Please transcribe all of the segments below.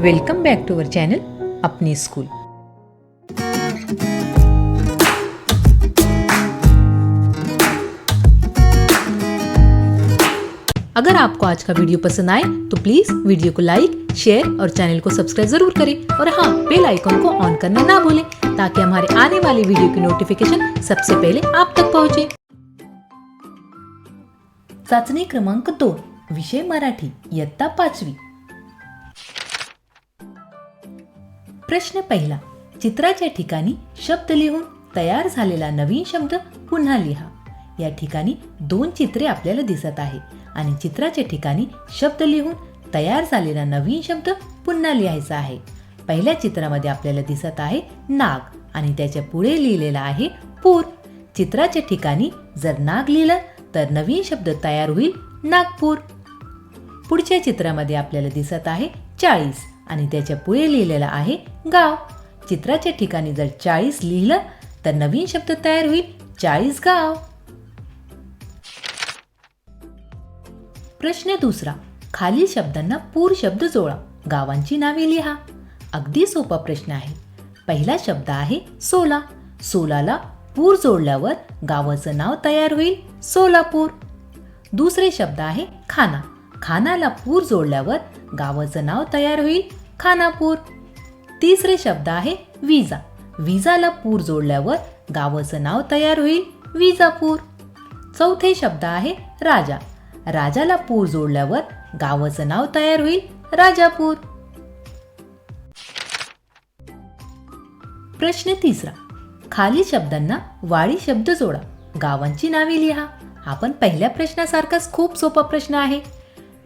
Welcome back to our channel अपनी school. अगर आपको आज का वीडियो पसंद आए तो प्लीज वीडियो को लाइक, शेयर और चैनल को सब्सक्राइब जरूर करें और हाँ, बेल आइकन को ऑन करना ना भूलें ताकि हमारे आने वाली वीडियो की नोटिफिकेशन सबसे पहले आप तक पहुंचे। चाचणी क्रमांक 2, विषय मराठी, इयत्ता 5वी। प्रश्न पहिला, चित्राच्या ठिकाणी शब्द लिहून तयार झालेला नवीन शब्द पुन्हा लिहा। या ठिकाणी 2 चित्रे आपल्याला दिसत आहे आणि चित्राच्या ठिकाणी शब्द लिहून तयार झालेला नवीन शब्द पुन्हा लिहायचा आहे। पहिल्या चित्रामध्ये आपल्याला दिसत आहे नाग आणि त्याच्या पुढे लिहिलेला आहे पूर। चित्राच्या ठिकाणी जर नाग लिहिलं तर नवीन शब्द तयार होईल नागपूर। पुढच्या चित्रामध्ये आपल्याला दिसत आहे 40 आणि त्याच्या पुढे लिहिलेला आहे गाव। चित्राच्या ठिकाणी जर 40 लिहिलं तर नवीन शब्द तयार होईल 40 गाव। प्रश्न दुसरा, खालील शब्दांना पूर शब्द जोडा, गावांची नावे लिहा। अगदी सोपा प्रश्न आहे। पहिला शब्द आहे सोला। सोलाला पूर जोडल्यावर गावाचं नाव तयार होईल सोलापूर। दुसरे शब्द आहे खाना। खानाला पूर जोडल्यावर गावाचं नाव तयार होईल खानापूर। तिसरे शब्द आहे विजा। विजाला पूर जोडल्यावर गावाचं नाव तयार होईल विजापूर। चौथे शब्द आहे राजा। राजाला पूर जोडल्यावर गावाचं नाव तयार होईल राजापूर। प्रश्न तिसरा, खालील शब्दांना वाडी शब्द जोडा, गावांची नावे लिहा। हा पण पहिल्या प्रश्नासारखाच खूप सोपा प्रश्न आहे।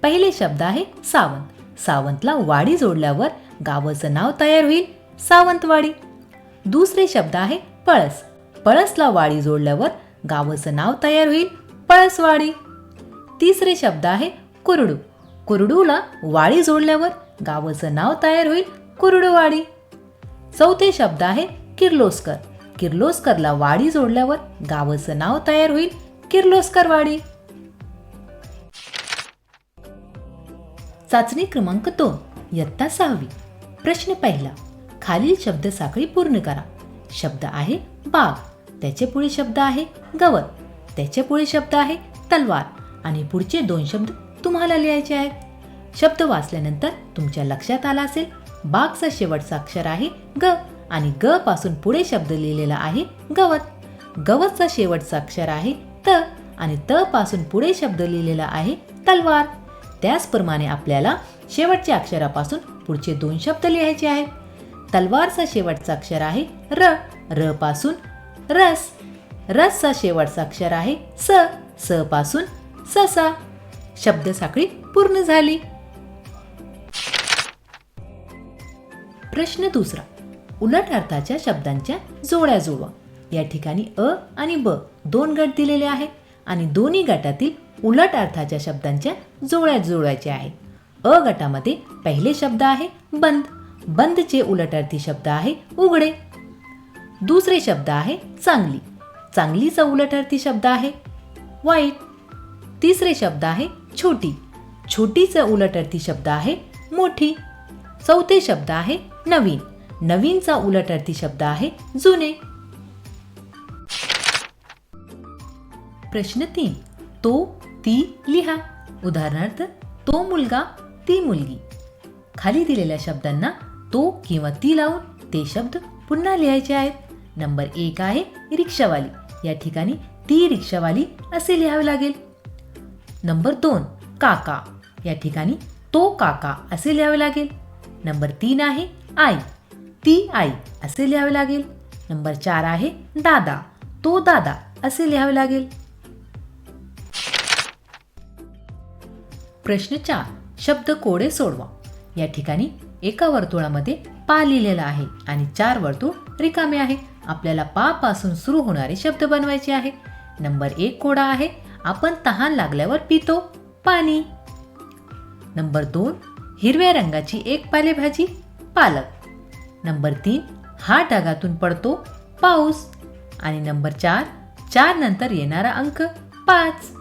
पहिले शब्द आहे सावंत। सावंतला वाडी जोडल्यावर गावाचं नाव तयार होईल सावंतवाडी। दुसरे शब्द आहे पळस। पळसला वाडी जोडल्यावर गावाचं नाव तयार होईल पळसवाडी। तिसरे शब्द आहे कुरडू। कुरडूला वाडी जोडल्यावर गावाचं नाव तयार होईल कुरडूवाडी। चौथे शब्द आहे किर्लोस्कर। किर्लोस्करला वाडी जोडल्यावर गावाचं नाव तयार होईल किर्लोस्करवाडी। चाचणी क्रमांक 2, इयत्ता 6वी। प्रश्न पहिला, खालील शब्द साखळी पूर्ण करा। शब्द आहे बाग, त्याचे पुढे शब्द आहे गवत, त्याचे पुढे शब्द आहे तलवार आणि पुढचे 2 शब्द तुम्हाला लिहायचे आहेत। शब्द वाचल्यानंतर तुमच्या लक्षात आला असेल बागचा शेवटचा अक्षर आहे ग आणि ग पासून पुढे शब्द लिहिलेला आहे गवत। गवतचा शेवटचा अक्षर आहे त आणि त पासून पुढे शब्द लिहिलेला आहे तलवार। त्याचप्रमाणे आपल्याला शेवटच्या अक्षरापासून पुढचे 2 शब्द लिहायचे आहेत। तलवारचा शेवटचा अक्षर आहे र। र पासून रस। रसचा शेवटचा अक्षर आहे स। स पासून ससा। शब्द साखळी पूर्ण झाली। प्रश्न दुसरा, उलट अर्थाच्या शब्दांच्या जोड्या जुळवा। या ठिकाणी अ आणि ब 2 गट दिलेले आहेत आणि दोन्ही गटातील उलट अर्थाच्या शब्दांच्या जोड्या जुळवायच्या आहेत। अ गटामध्ये पहिले शब्द आहे बंद। बंदचे उलट अर्थी शब्द आहे उघडे। दुसरे शब्द आहे चांगली। चांगलीचा उलट अर्थी शब्द आहे वाईट। तिसरे शब्द आहे छोटी। छोटीचा उलट अर्थी शब्द आहे मोठी। चौथे शब्द आहे नवीन। नवीनचा उलट अर्थी शब्द आहे जुने। प्रश्न 3, तो ती लिहा। उदाहरणार्थ तो मुलगा, ती मुलगी। खाली दिलेल्या शब्दांना तो किंवा ती लावून ते शब्द पुन्हा लिहायचे आहेत। नंबर 1 आहे रिक्षावाली। या ठिकाणी ती रिक्षावाली असे लिहावे लागेल। नंबर 2 काका। या ठिकाणी तो काका असे लिहावे लागेल। नंबर 3 आहे आई। ती आई असे लिहावे लागेल। नंबर 4 आहे दादा। तो दादा असे लिहावे लागेल। प्रश्न 4, शब्द कोडे सोडवा। या ठिकाणी एका वर्तुळामध्ये पा लिहिलेला आहे आणि 4 वर्तुळ रिकामे आहे। आपल्याला पा पासून सुरू होणारे शब्द बनवायचे आहे। नंबर 1 कोडा आहे आपण तहान लागल्यावर पितो पाणी। नंबर 2, हिरव्या रंगाची एक पालेभाजी पालक। नंबर 3, हा ढगातून पडतो पाऊस आणि नंबर 4, 4 नंतर येणारा अंक 5।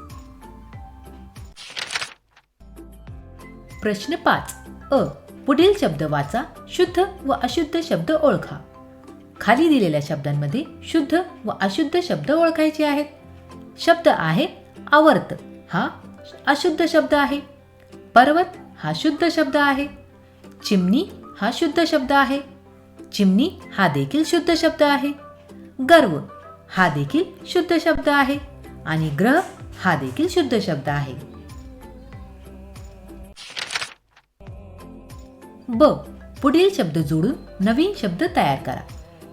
प्रश्न 5, अ पुढील शब्द वाचा, शुद्ध व अशुद्ध शब्द ओळखा. खाली दिलेल्या शब्दांमध्ये शुद्ध व अशुद्ध शब्द ओळखायचे आहेत. शब्द आहे आवर्त, हा अशुद्ध शब्द आहे. पर्वत हा शुद्ध शब्द आहे. चिमणी हा शुद्ध शब्द आहे. चिमणी हा देखील शुद्ध शब्द आहे. गर्व हा देखील शुद्ध शब्द आहे आणि ग्रह हा देखील शुद्ध शब्द आहे. ब. पुढील शब्द जोडून नवीन शब्द तयार करा.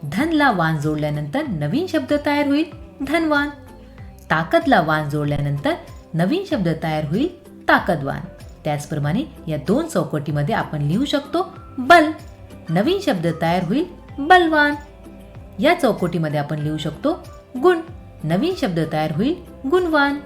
धनला वान जोडल्यानंतर नवीन शब्द तयार होईल धनवान. ताकदला वान जोडल्यानंतर नवीन शब्द तयार होईल ताकदवान. त्याचप्रमाणे या दोन चौकटीमध्ये आपण लिहू शकतो बल. नवीन शब्द तयार होईल बलवान. या चौकटीमध्ये आपण लिहू शकतो गुण. नवीन शब्द तयार होईल गुणवान.